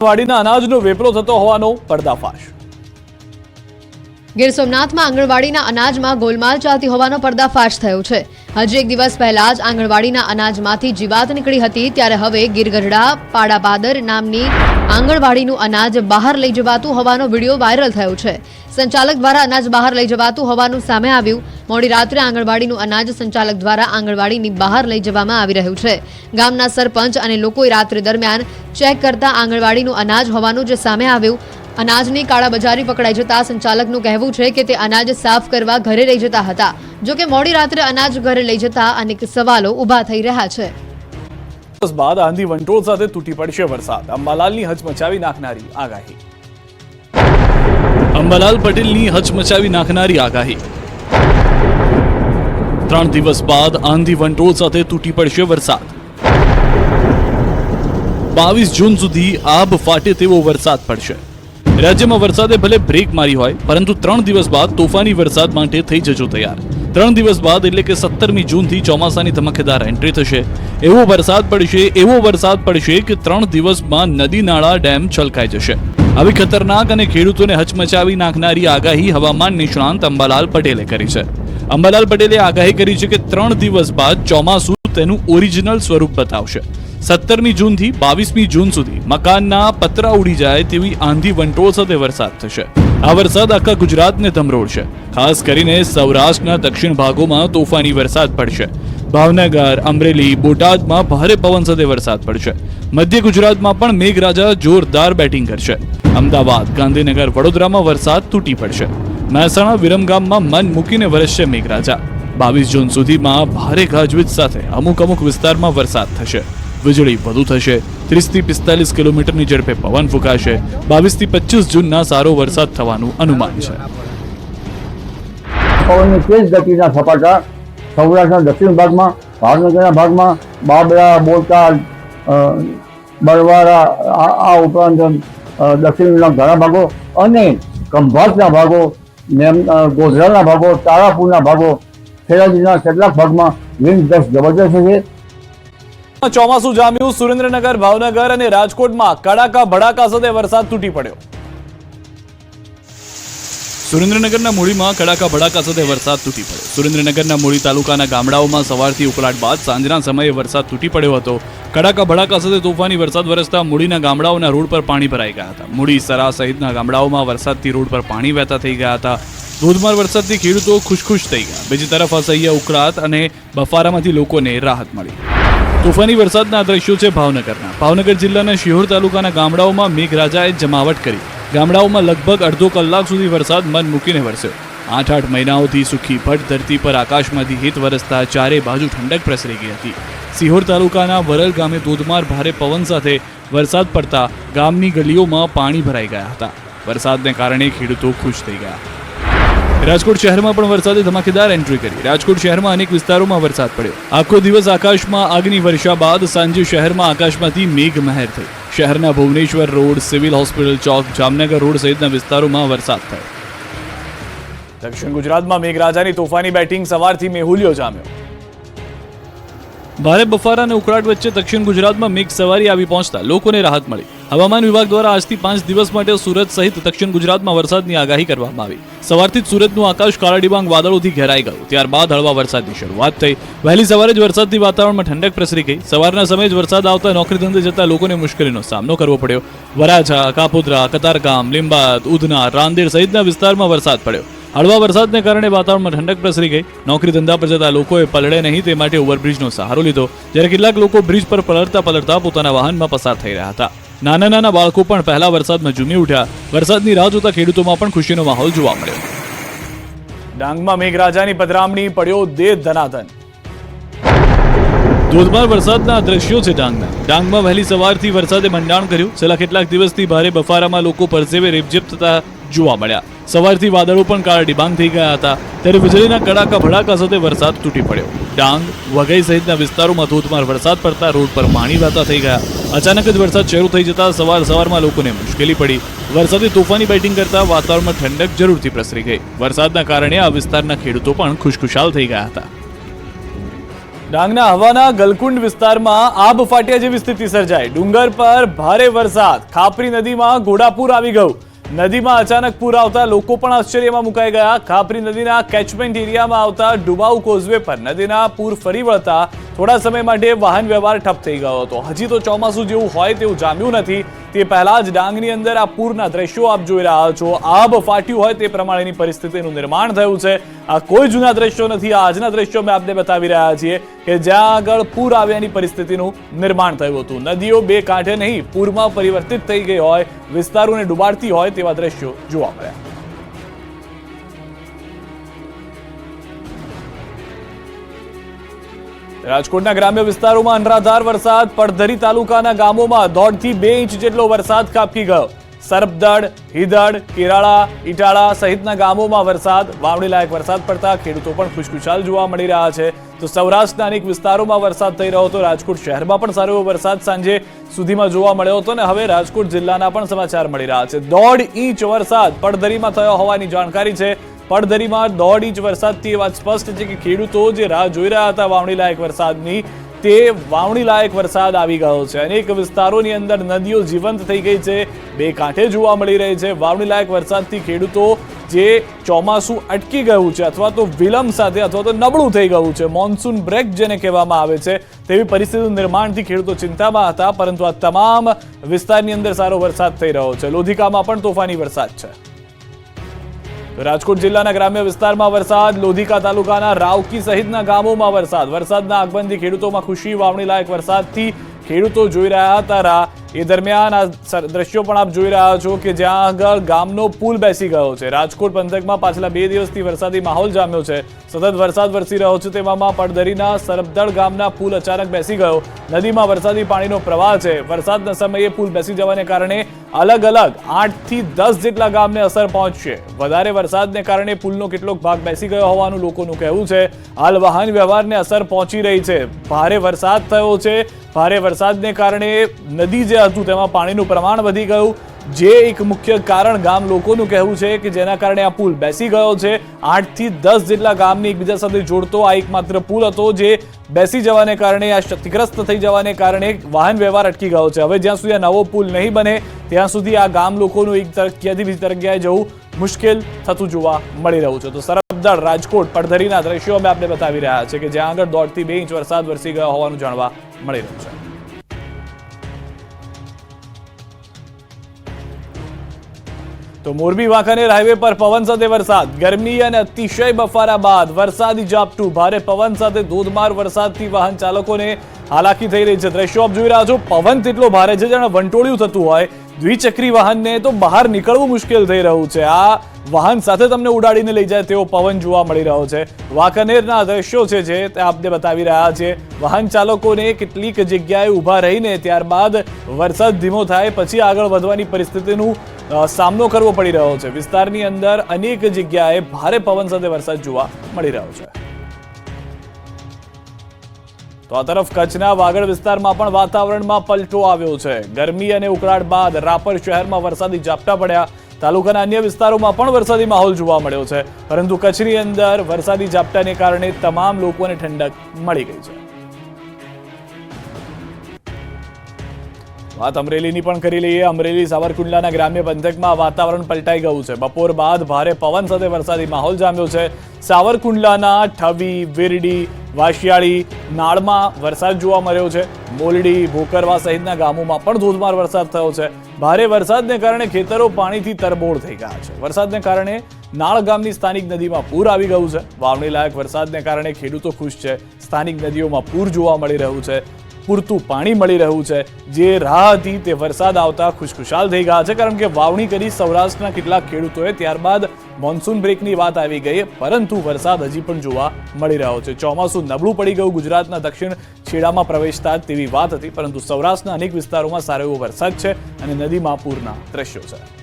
વાડીના અનાજનો વેપરો થતો હોવાનો પર્દાફાશ। ગીર સોમનાથમાં આંગણવાડીના અનાજમાં ગોલમાલ ચાલતી હોવાનો પર્દાફાશ થયો છે। હજી એક દિવસ પહેલા જ આંગણવાડીના અનાજમાંથી જીવાત નીકળી હતી, ત્યારે હવે ગીરગઢડા પાડાપાદર નામની આંગણવાડીનું અનાજ બહાર લઈ જવાતું હોવાનો વિડીયો વાયરલ થયો છે। સંચાલક દ્વારા અનાજ બહાર લઈ જવાતું હોવાનું સામે આવ્યું। મોડી રાત્રે આંગણવાડીનું અનાજ સંચાલક દ્વારા આંગણવાડીની બહાર લઈ જવામાં આવી રહ્યું છે। ગામના સરપંચ અને લોકોએ રાત્રિ દરમિયાન ચેક કરતા આંગણવાડીનું અનાજ હોવાનું જે સામે આવ્યું। અનાજની કાળાબજારી પકડાઈ જતા સંચાલકનું કહેવું છે કે તે અનાજ સાફ કરવા ઘરે લઈ જતા હતા, જો કે મોડી રાત્રે અનાજ ઘરે લઈ જતા અનેક સવાલો ઊભા થઈ રહ્યા છે। બાદ આંધી વંટોળ સાથે તૂટી પડશે વરસાદ, અંબાલાલની હચમચાવી નાખનારી આગાહી। અંબાલાલ પટેલની હચમચાવી નાખનારી આગાહી। 3 દિવસ બાદ આંધી વંટોળ સાથે તૂટી પડશે વરસાદ। 22 જૂન સુધી આબ ફાટે તેવો વરસાદ પડશે। રાજ્યમાં વરસાદે ભલે બ્રેક મારી હોય, પરંતુ 3 દિવસ બાદ તોફાની વરસાદ માટે થઈ જજો તૈયાર। 3 દિવસ બાદ એટલે કે 17મી જૂનથી ચોમાસાની ધમાકેદાર એન્ટ્રી થશે। એવો વરસાદ પડશે કે 3 દિવસમાં નદી નાળા ડેમ છલકાઈ જશે। આવી ખતરનાક અને ખેડૂતોને હચમચાવી નાખનારી આગાહી હવામાન નિષ્ણાંત અંબાલાલ પટેલે કરી છે। અંબાલાલ પટેલે આગાહી કરી છે કે 3 દિવસ બાદ ચોમાસું તેનું ઓરિજિનલ સ્વરૂપ બતાવશે। 17મી જૂનથી 22મી જૂન સુધી મકાનના પતરા ઉડી જાય તેવી આંધી વંટોળ સાથે વરસાદ થશે। આ વરસાદ આખા ગુજરાતને ધમરોળશે। ખાસ કરીને સૌરાષ્ટ્રના દક્ષિણ ભાગોમાં તોફાની વરસાદ પડશે। ભાવનગર, અમરેલી, બોટાદમાં ભારે પવન સાથે વરસાદ પડશે। મધ્ય ગુજરાતમાં પણ મેઘરાજા જોરદાર બેટિંગ કરશે। અમદાવાદ, ગાંધીનગર, વડોદરામાં વરસાદ તૂટી પડશે। મહેસાણા, વિરમગામમાં મન મૂકીને વરસશે મેઘરાજા। 22 જૂન સુધીમાં ભારે ગાજવીજ સાથે અમુક વિસ્તારમાં વરસાદ થશે। વીજળી વધુ થશે। 30 થી 45 કિલોમીટરની ઝડપે પવન ફૂંકાશે। 22 થી 25 જૂનના સારો વરસાદ થવાનું અનુમાન છે। પવનની તેજ ગતિના સપાટા સૌરાષ્ટ્રના દક્ષિણ ભાગમાં, ભાવનગરના ભાગમાં, બાબરા, બોટાદ, બરવાડા, આ ઉપરાંત દક્ષિણના ઘણા ભાગો અને ખંભાતના ભાગો, ગોધરાના ભાગો, તારાપુરના ભાગો, ખેડા કેટલાક ભાગમાં વિન્ડ ગસ્ટ જબરદસ્ત છે। ચોમાસું જામ્યું। સુરેન્દ્રનગર, ભાવનગર અને રાજકોટમાં કડાકા ભડાકા સાથે વરસાદ તૂટી પડ્યો। સુરેન્દ્રનગરના મૂળીમાં કડાકા ભડાકા સાથે વરસાદ તૂટી પડ્યો। સુરેન્દ્રનગરના મૂળી તાલુકાના ગામડાઓમાં સવારથી ઉકળાટ બાદ સાંજના સમયે વરસાદ તૂટી પડ્યો હતો। કડાકા ભડાકા સાથે તોફાની વરસાદ વરસતા મૂળીના ગામડાઓના રોડ પર પાણી ભરાઈ ગયા હતા। મૂળી, સરા સહિતના ગામડાઓમાં વરસાદથી રોડ પર પાણી વહેતા થઈ ગયા હતા। ધોધમાર વરસાદથી ખેડૂતો ખુશ થઈ ગયા। બીજી તરફ અસહ્ય ઉકળાટ અને બફારામાંથી લોકોને રાહત મળી। તોફાની વરસાદના દ્રશ્યો છે ભાવનગરના। ભાવનગર જિલ્લાના શિહોર તાલુકાના ગામડાઓમાં મેઘરાજાએ જમાવટ કરી। ગામડાઓમાં લગભગ અડધો કલાક સુધી વરસાદ મન મૂકીને વરસ્યો। 8 મહિનાઓથી સુખી ભટ્ટ ધરતી પર આકાશમાંથી હિત વરસતા ચારે બાજુ ઠંડક પ્રસરી ગઈ હતી। શિહોર તાલુકાના વરલ ગામે ધોધમાર ભારે પવન સાથે વરસાદ પડતા ગામની ગલીઓમાં પાણી ભરાઈ ગયા હતા। વરસાદને કારણે ખેડૂતો ખુશ થઈ ગયા। રાજકોટ શહેરમાં પણ વરસાદે ધમાકેદાર એન્ટ્રી કરી। રાજકોટ શહેરમાં અનેક વિસ્તારોમાં વરસાદ પડ્યો। આખો દિવસ આકાશમાં આગની વર્ષા બાદ સાંજે શહેરમાં આકાશમાંથી મેઘમહેર થઈ। શહેરના ભુવનેશ્વર રોડ, સિવિલ હોસ્પિટલ ચોક, જામનગર રોડ સહિતના વિસ્તારોમાં વરસાદ થયો। દક્ષિણ ગુજરાતમાં મેઘરાજાની તોફાની બેટિંગ સવારથી મેહુલિયો જામ્યો। ભારે બફારા અને ઉકળાટ વચ્ચે દક્ષિણ ગુજરાતમાં મેઘ સવારી આવી પહોંચતા લોકોને રાહત મળી। હવામાન વિભાગ દ્વારા આજથી 5 દિવસ માટે સુરત સહિત દક્ષિણ ગુજરાતમાં વરસાદની આગાહી કરવામાં આવી। સવારથી જ સુરતનું આકાશ કાળા ડિબાંગ વાદળોથી ઘેરાઈ ગયું। ત્યારબાદ હળવા વરસાદની શરૂઆત થઈ। વહેલી સવારે જ વરસાદથી વાતાવરણમાં ઠંડક પ્રસરી ગઈ। સવારના સમયે જ વરસાદ આવતા નોકરી ધંધે જતા લોકોને મુશ્કેલીનો સામનો કરવો પડ્યો। વરાછા, કાપોદ્રા, કતારગામ, લીંબાદ, ઉધના, રાંદેર સહિતના વિસ્તારમાં વરસાદ પડ્યો। હળવા વરસાદને કારણે વાતાવરણમાં ઠંડક પ્રસરી ગઈ। નોકરી ધંધા પર જતા લોકોએ પલળે નહીં તે માટે ઓવરબ્રિજનો સહારો લીધો, જ્યારે કેટલાક લોકો બ્રિજ પર પલળતા પોતાના વાહનમાં પસાર થઈ રહ્યા હતા। નાના બાળકો પણ પહેલા વરસાદમાં ઝૂમી ઉઠ્યા। વરસાદની રાહ જોતા ખેડૂતોમાં પણ ખુશીનો માહોલ જોવા મળ્યો। ડાંગમાં મેઘરાજાની પધરામણી, પડ્યો દેહ ધનાધન। ધોધમાર વરસાદના દ્રશ્યો છે ડાંગમાં વહેલી સવારથી વરસાદે મંડાણ કર્યું। છેલ્લા કેટલાક દિવસથી ભારે બફારામાં લોકો પરસેવે રેબઝેબ થતા જોવા મળ્યા। સવારથી વાદળો પણ કાળા ડિબાંગ થઈ ગયા હતા, ત્યારે વીજળીના કડાકા ભડાકા સાથે વરસાદ તૂટી પડ્યો। ડાંગ, વઘઈ સહિતના વિસ્તારોમાં ધોધમાર વરસાદ પડતા રોડ પર પાણી વહેતા થઈ ગયા। અચાનક જ વરસાદ શરૂ થઈ જતા સવારમાં લોકોને મુશ્કેલી પડી। વરસાદે તોફાની બેટિંગ કરતા વાતાવરણમાં ઠંડક જરૂરથી પ્રસરી ગઈ। વરસાદના કારણે આ વિસ્તારના ખેડૂતો પણ ખુશખુશાલ થઈ ગયા હતા। ડાંગના હવાના ગલકુંડ વિસ્તારમાં આબ ફાટ્યા જેવી સ્થિતિ સર્જાઈ. ડુંગર પર ભારે વરસાદ, ખાપરી નદીમાં ઘોડાપૂર આવી ગયું. નદીમાં અચાનક પૂર આવતા લોકો પણ આશ્ચર્યમાં મુકાઈ ગયા. ખાપરી નદીના કેચમેન્ટ એરિયામાં આવતા ડુબાઉ કોઝવે પર નદીના પૂર ફરી વળતા થોડા સમય માટે વાહન વ્યવહાર ઠપ થઈ ગયો હતો. હજી તો ચોમાસું જેવું હોય તેવું જામ્યું નથી. તે પહેલા જ ડાંગની અંદર આ પૂરના દ્રશ્યો આપ જોઈ રહ્યા છો. આબ ફાટ્યું હોય તે પ્રમાણેની પરિસ્થિતિનું નિર્માણ થયું છે. આ કોઈ જૂના દ્રશ્યો નથી. આજના દ્રશ્યો અમે આપને બતાવી રહ્યા છીએ કે જ્યાં આગળ પૂર આવ્યાની પરિસ્થિતિનું નિર્માણ થયું હતું. નદીઓ બે કાંઠે નહીં પૂરમાં પરિવર્તિત થઈ ગઈ હોય, વિસ્તારોને ડૂબાડતી હોય તેવા દ્રશ્યો જોવા મળ્યા. રાજકોટના ગ્રામ્ય વિસ્તારોમાં અનરાધાર વરસાદ. પડધરી તાલુકાના ગામોમાં 1.5 થી 2 ઇંચ જેટલો વરસાદ ખાબકી ગયો. સરપદડ, હિદડ, કેરાળા, ઇટાળા સહિતના ગામોમાં વરસાદ. વાવણી લાયક વરસાદ પડતા ખેડૂતો પણ ખુશખુશાલ જોવા મળી રહ્યા છે. તો સૌરાષ્ટ્રના અનેક વિસ્તારોમાં વરસાદ થઈ રહ્યો હતો. રાજકોટ શહેરમાં પણ સારો એવો વરસાદ સાંજે સુધીમાં જોવા મળ્યો હતો અને હવે રાજકોટ જિલ્લાના પણ સમાચાર મળી રહ્યા છે. 1.5 ઇંચ વરસાદ પડધરીમાં થયો હોવાની જાણકારી છે. પડધરીમાં 1.5 ઇંચ વરસાદથી એ વાત સ્પષ્ટ છે કે ખેડૂતો જે રાહ જોઈ રહ્યા હતા વાવણી લાયક વરસાદની, તે વાવણી લાયક વરસાદ આવી ગયો છે. અનેક વિસ્તારોની અંદર નદીઓ જીવંત થઈ ગઈ છે, બે કાંઠે જોવા મળી રહી છે. વાવણી લાયક વરસાદથી ખેડૂતો જે ચોમાસું અટકી ગયું છે અથવા તો વિલંબ સાથે અથવા તો નબળું થઈ ગયું છે, મોન્સૂન બ્રેક જેને કહેવામાં આવે છે, તેવી પરિસ્થિતિનું નિર્માણથી ખેડૂતો ચિંતામાં હતા. પરંતુ આ તમામ વિસ્તારની અંદર સારો વરસાદ થઈ રહ્યો છે. લોધિકામાં પણ તોફાની વરસાદ છે. રાજકોટ જિલ્લાના ગ્રામ્ય વિસ્તારમાં વરસાદ. લોધિકા તાલુકાના રાવકી સહિતના ગામોમાં વરસાદ. વરસાદના આગમનથી ખેડૂતોમાં ખુશી. વાવણી લાયક વરસાદથી ખેડૂતો જોઈ રહ્યા હતા રાહ. એ દરમિયાન આ દ્રશ્યો પણ આપ જોઈ રહ્યા છો કે જ્યાં આગળ ગામનો પુલ બેસી ગયો છે. રાજકોટ પંથકમાં પાછલા 2 દિવસથી વરસાદી માહોલ જામ્યો છે. સતત વરસાદ વરસી રહ્યો છે. તેવામાં પડધરીના સરપદડ ગામના પુલ અચાનક બેસી ગયો. નદીમાં વરસાદી પાણીનો પ્રવાહ છે. વરસાદના સમયે પુલ બેસી જવાને કારણે અલગ અલગ 8 થી 10 જેટલા ગામને અસર પહોંચશે. વધારે વરસાદને કારણે પુલનો કેટલોક ભાગ બેસી ગયો હોવાનું લોકોનું કહેવું છે. હાલ વાહન વ્યવહારને અસર પહોંચી રહી છે. ભારે વરસાદ થયો છે. ભારે વરસાદને કારણે નદી જે હતું તેમાં પાણીનું પ્રમાણ વધી ગયું, જે એક મુખ્ય કારણ ગામ લોકોનું કહેવું છે કે જેના કારણે આ પુલ બેસી ગયો છે. 8 થી 10 જેટલા ગામને એકબીજા સાથે જોડતો આ એકમાત્ર પુલ હતો જે બેસી જવાને કારણે, આ ક્ષતિગ્રસ્ત થઈ જવાને કારણે વાહન વ્યવહાર અટકી ગયો છે. હવે જ્યાં સુધી આ નવો પુલ નહીં બને ત્યાં સુધી આ ગામ લોકોનું એક તરફથી બીજી તરફ જવું મુશ્કેલ થતું જોવા મળી રહ્યું છે. તો સરપદડ, રાજકોટ, પડધરીના દ્રશ્યો અમે આપને બતાવી રહ્યા છે કે જ્યાં આગળ 1.5 થી 2 ઇંચ વરસાદ વરસી ગયો હોવાનું જાણવા મળી રહ્યું છે. તો મોરબી વાંકાનેર હાઈવે પર પવન સાથે વરસાદ. ગરમી અને અતિશય બફારા બાદ વરસાદી ઝાપટું. ભારે પવન સાથે ધોધમાર વરસાદથી વાહન ચાલકોને હાલાકી થઈ રહી છે. દ્રશ્યો આપ જોઈ રહ્યા છો. પવન તેટલો ભારે છે જાણે વંટોળિયું થતું હોય. દ્વિચક્રી વાહનને તો બહાર નીકળવું મુશ્કેલ થઈ રહ્યું છે. આ વાહન સાથે તમને ઉડાડીને લઈ જાય તેવો પવન જોવા મળી રહ્યો છે. વાંકાનેરના દ્રશ્યો છે જે તે આપને બતાવી રહ્યા છે. વાહન ચાલકોને કેટલીક જગ્યાએ ઊભા રહીને ત્યારબાદ વરસાદ ધીમો થાય પછી આગળ વધવાની પરિસ્થિતિનું સામનો કરવો પડી રહ્યો છે. વિસ્તારની અંદર અનેક જગ્યાએ ભારે પવન સાથે વરસાદ જોવા મળી રહ્યો છે. તો આ તરફ કચ્છના વાગડ વિસ્તારમાં પણ વાતાવરણમાં પલટો આવ્યો છે. ગરમી અને ઉકળાટ બાદ રાપર શહેરમાં વરસાદી ઝાપટા પડ્યા. તાલુકાના અન્ય વિસ્તારોમાં પણ વરસાદી માહોલ જોવા મળ્યો છે. પરંતુ કચ્છની અંદર વરસાદી ઝાપટાને કારણે તમામ લોકોને ઠંડક મળી ગઈ છે. વાત અમરેલીની પણ કરી લઈએ. અમરેલી સાવરકુંડલાના ગ્રામ્ય પંથકમાં વાતાવરણ પલટાઈ ગયું છે. બપોર બાદ ભારે પવન સાથે વરસાદી માહોલ જામ્યો છે. સાવરકુંડલાના ઠવી, વિરડી, વાશિયાળી, નાળમાં વરસાદ જોવા મળ્યો છે. મોલડી, ભોકરવા સહિતના ગામોમાં પણ ધોધમાર વરસાદ થયો છે. ભારે વરસાદને કારણે ખેતરો પાણીથી તરબોળ થઈ ગયા છે. વરસાદને કારણે નાળ ગામની સ્થાનિક નદીમાં પૂર આવી ગયું છે. વાવણી લાયક વરસાદને કારણે ખેડૂતો ખુશ છે. સ્થાનિક નદીઓમાં પૂર જોવા મળી રહ્યું છે. પૂરતું પાણી મળી રહ્યું છે. જે રાહ હતી તે વરસાદ આવતા ખુશખુશાલ થઈ ગયા છે. કારણ કે વાવણી કરી સૌરાષ્ટ્રના કેટલાક ખેડૂતોએ ત્યારબાદ મોન્સૂન બ્રેકની વાત આવી ગઈ, પરંતુ વરસાદ હજી પણ જોવા મળી રહ્યો છે. ચોમાસું નબળું પડી ગયું ગુજરાતના દક્ષિણ છેડામાં પ્રવેશતા તેવી વાત હતી, પરંતુ સૌરાષ્ટ્રના અનેક વિસ્તારોમાં સારો એવો વરસાદ છે અને નદીમાં પૂરના દ્રશ્યો છે.